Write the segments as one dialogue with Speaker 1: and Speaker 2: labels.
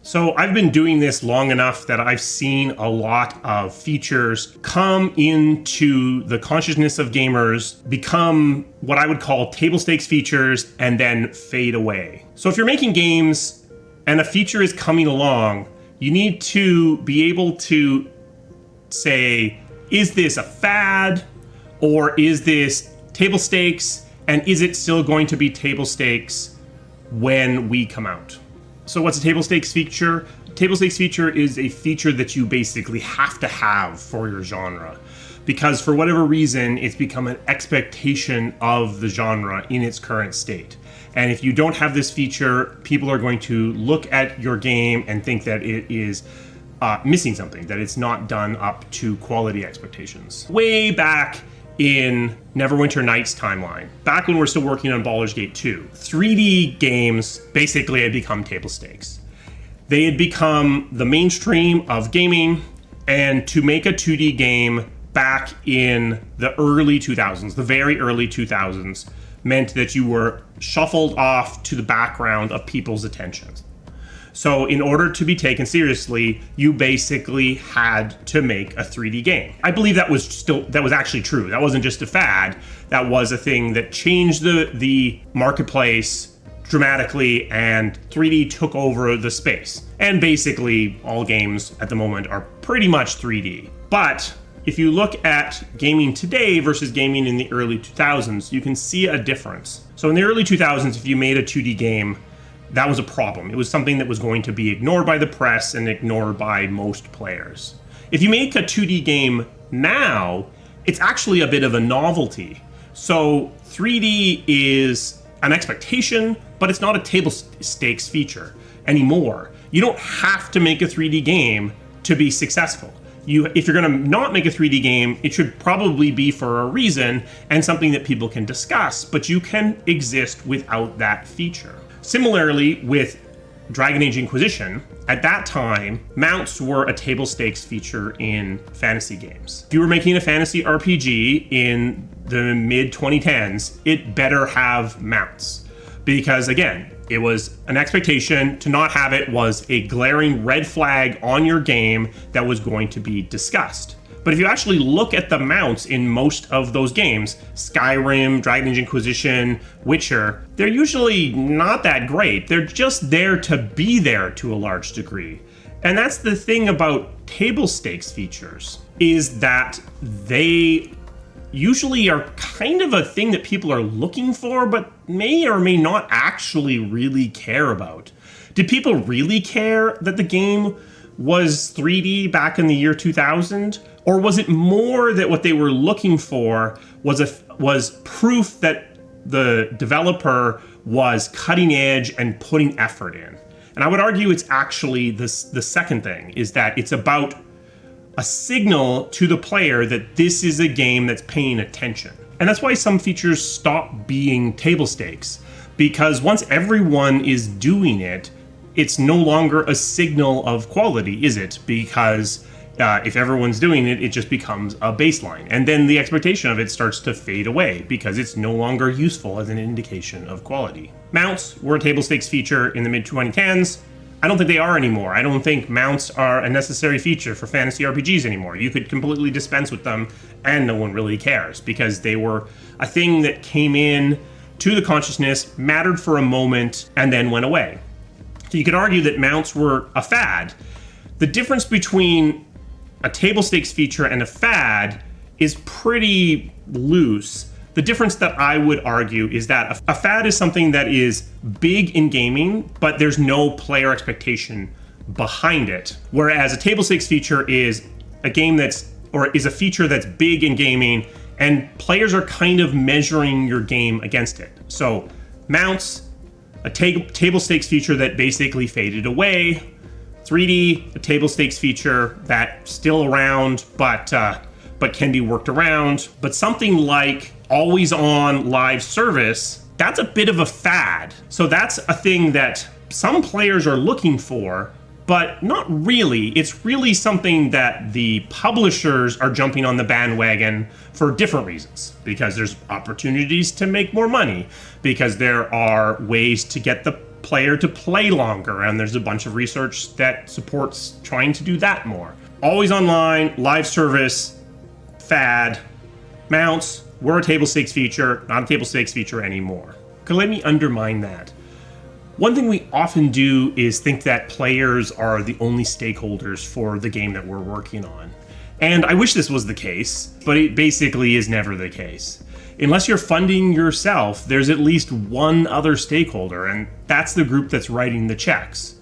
Speaker 1: So I've been doing this long enough that I've seen a lot of features come into the consciousness of gamers, become what I would call table stakes features, and then fade away. So if you're making games and a feature is coming along, you need to be able to say, is this a fad or is this table stakes? And is it still going to be table stakes when we come out? So what's a table stakes feature? Table stakes feature is a feature that you basically have to have for your genre, because for whatever reason, it's become an expectation of the genre in its current state. And if you don't have this feature, people are going to look at your game and think that it is missing something, that it's not done up to quality expectations. Way back in Neverwinter Nights timeline, back when we're still working on Baldur's Gate 2, 3D games basically had become table stakes. They had become the mainstream of gaming, and to make a 2D game back in the early 2000s, the very early 2000s, meant that you were shuffled off to the background of people's attentions. So in order to be taken seriously, you basically had to make a 3D game. I believe that was actually true. That wasn't just a fad. That was a thing that changed the marketplace dramatically, and 3D took over the space. And basically all games at the moment are pretty much 3D. But if you look at gaming today versus gaming in the early 2000s, you can see a difference. So in the early 2000s, if you made a 2D game, that was a problem. It was something that was going to be ignored by the press and ignored by most players. If you make a 2D game now, it's actually a bit of a novelty. So 3D is an expectation, but it's not a table stakes feature anymore. You don't have to make a 3D game to be successful. If you're going to not make a 3D game, it should probably be for a reason and something that people can discuss, but you can exist without that feature. Similarly, with Dragon Age Inquisition, at that time, mounts were a table stakes feature in fantasy games. If you were making a fantasy RPG in the mid-2010s, it better have mounts. Because again, it was an expectation. To not have it was a glaring red flag on your game that was going to be discussed. But if you actually look at the mounts in most of those games, Skyrim, Dragon Age Inquisition, Witcher, they're usually not that great. They're just there to be there to a large degree. And that's the thing about table stakes features, is that they usually are kind of a thing that people are looking for, but may or may not actually really care about. Did people really care that the game was 3D back in the year 2000? Or was it more that what they were looking for was proof that the developer was cutting edge and putting effort in? And I would argue it's actually the second thing, is that it's about a signal to the player that this is a game that's paying attention. And that's why some features stop being table stakes, because once everyone is doing it, it's no longer a signal of quality, is it? Because if everyone's doing it, it just becomes a baseline. And then the expectation of it starts to fade away because it's no longer useful as an indication of quality. Mounts were a table stakes feature in the mid-2010s. I don't think they are anymore. I don't think mounts are a necessary feature for fantasy RPGs anymore. You could completely dispense with them and no one really cares, because they were a thing that came in to the consciousness, mattered for a moment, and then went away. So you could argue that mounts were a fad. The difference between a table stakes feature and a fad is pretty loose. The difference that I would argue is that a fad is something that is big in gaming, but there's no player expectation behind it. Whereas a table stakes feature is a feature that's big in gaming, and players are kind of measuring your game against it. So mounts, a table stakes feature that basically faded away. 3D, a table stakes feature that's still around, but can be worked around. But something like always on live service, that's a bit of a fad. So that's a thing that some players are looking for, but not really. It's really something that the publishers are jumping on the bandwagon for different reasons, because there's opportunities to make more money, because there are ways to get the player to play longer, and there's a bunch of research that supports trying to do that more. Always online, live service, fad, mounts were a table stakes feature, not a table stakes feature anymore. Okay, let me undermine that. One thing we often do is think that players are the only stakeholders for the game that we're working on. And I wish this was the case, but it basically is never the case. Unless you're funding yourself, there's at least one other stakeholder, and that's the group that's writing the checks.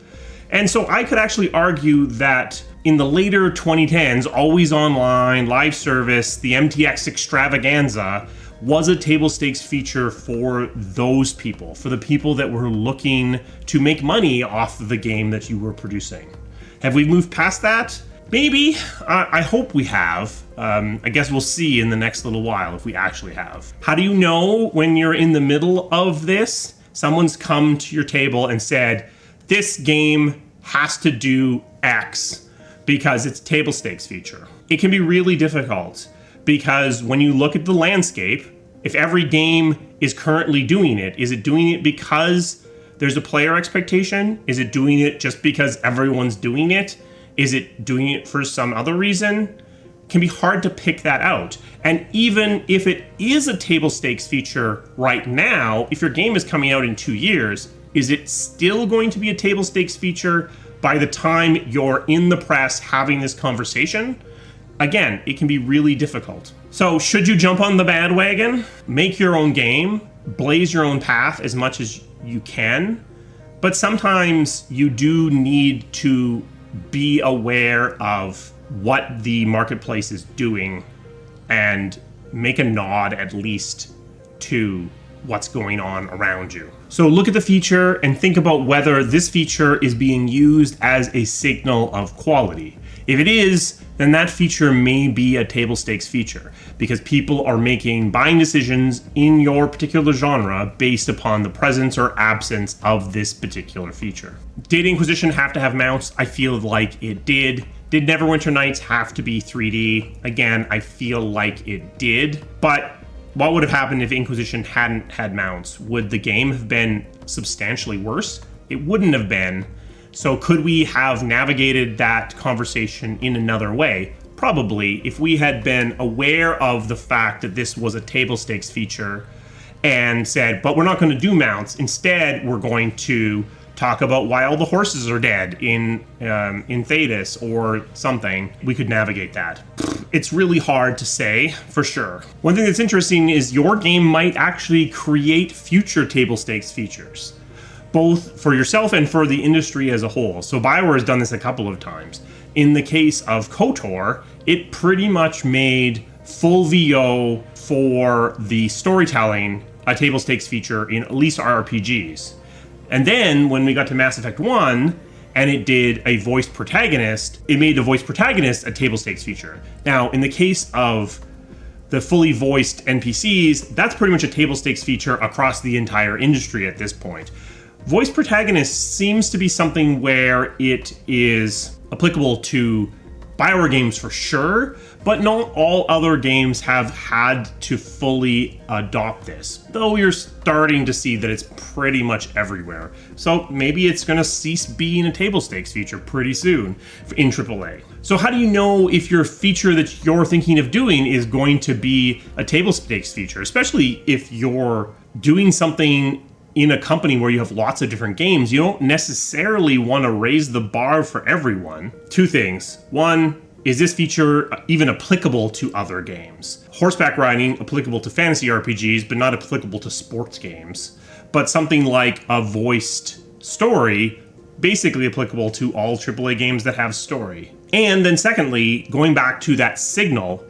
Speaker 1: And so I could actually argue that in the later 2010s, always online, live service, the MTX extravaganza was a table stakes feature for those people, for the people that were looking to make money off of the game that you were producing. Have we moved past that? Maybe. I hope we have. I guess we'll see in the next little while if we actually have. How do you know when you're in the middle of this? Someone's come to your table and said, this game has to do X because it's a table stakes feature. It can be really difficult because when you look at the landscape, if every game is currently doing it, is it doing it because there's a player expectation? Is it doing it just because everyone's doing it? Is it doing it for some other reason? It can be hard to pick that out. And even if it is a table stakes feature right now, if your game is coming out in 2 years, is it still going to be a table stakes feature by the time you're in the press having this conversation? Again, it can be really difficult. So should you jump on the bandwagon? Make your own game, blaze your own path as much as you can, but sometimes you do need to be aware of what the marketplace is doing and make a nod at least to what's going on around you. So look at the feature and think about whether this feature is being used as a signal of quality. If it is, then that feature may be a table stakes feature because people are making buying decisions in your particular genre based upon the presence or absence of this particular feature. Did Inquisition have to have mounts? I feel like it did. Did Neverwinter Nights have to be 3D? Again, I feel like it did. But what would have happened if Inquisition hadn't had mounts? Would the game have been substantially worse? It wouldn't have been. So could we have navigated that conversation in another way? Probably, if we had been aware of the fact that this was a table stakes feature and said, but we're not going to do mounts. Instead, we're going to talk about why all the horses are dead in Thedas or something. We could navigate that. It's really hard to say for sure. One thing that's interesting is your game might actually create future table stakes features, both for yourself and for the industry as a whole. So BioWare has done this a couple of times. In the case of KOTOR, it pretty much made full VO for the storytelling a table stakes feature in at least RPGs. And then when we got to Mass Effect 1 and it did a voiced protagonist, it made the voiced protagonist a table stakes feature. Now, in the case of the fully voiced NPCs, that's pretty much a table stakes feature across the entire industry at this point. Voice protagonist seems to be something where it is applicable to BioWare games for sure, but not all other games have had to fully adopt this, though you're starting to see that it's pretty much everywhere. So maybe it's going to cease being a table stakes feature pretty soon in AAA. So how do you know if your feature that you're thinking of doing is going to be a table stakes feature, especially if you're doing something in a company where you have lots of different games? You don't necessarily want to raise the bar for everyone. Two things. One, is this feature even applicable to other games? Horseback riding, applicable to fantasy RPGs, but not applicable to sports games. But something like a voiced story, basically applicable to all AAA games that have story. And then secondly, going back to that signal,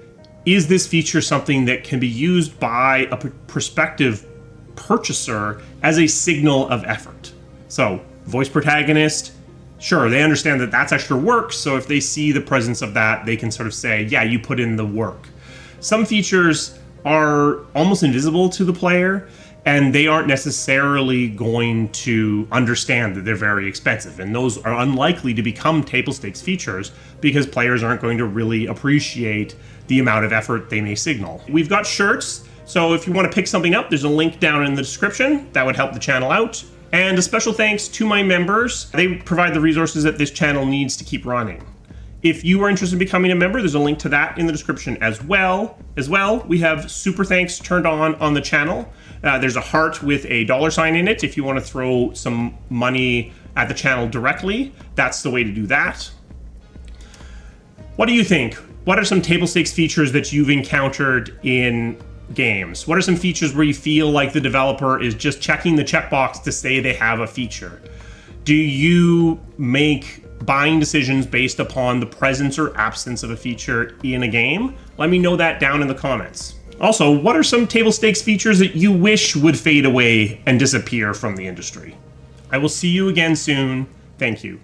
Speaker 1: is this feature something that can be used by a prospective purchaser as a signal of effort? So, voice protagonist, sure, they understand that that's extra work, so if they see the presence of that, they can sort of say, yeah, you put in the work. Some features are almost invisible to the player, and they aren't necessarily going to understand that they're very expensive, and those are unlikely to become table stakes features because players aren't going to really appreciate the amount of effort they may signal. We've got shirts, so if you want to pick something up, there's a link down in the description. That would help the channel out. And a special thanks to my members. They provide the resources that this channel needs to keep running. If you are interested in becoming a member, there's a link to that in the description as well. We have super thanks turned on the channel. There's a heart with a $sign in it if you want to throw some money at the channel directly. That's the way to do that. What do you think? What are some table stakes features that you've encountered in games? What are some features where you feel like the developer is just checking the checkbox to say they have a feature? Do you make buying decisions based upon the presence or absence of a feature in a game? Let me know that down in the comments. Also, what are some table stakes features that you wish would fade away and disappear from the industry? I will see you again soon. Thank you.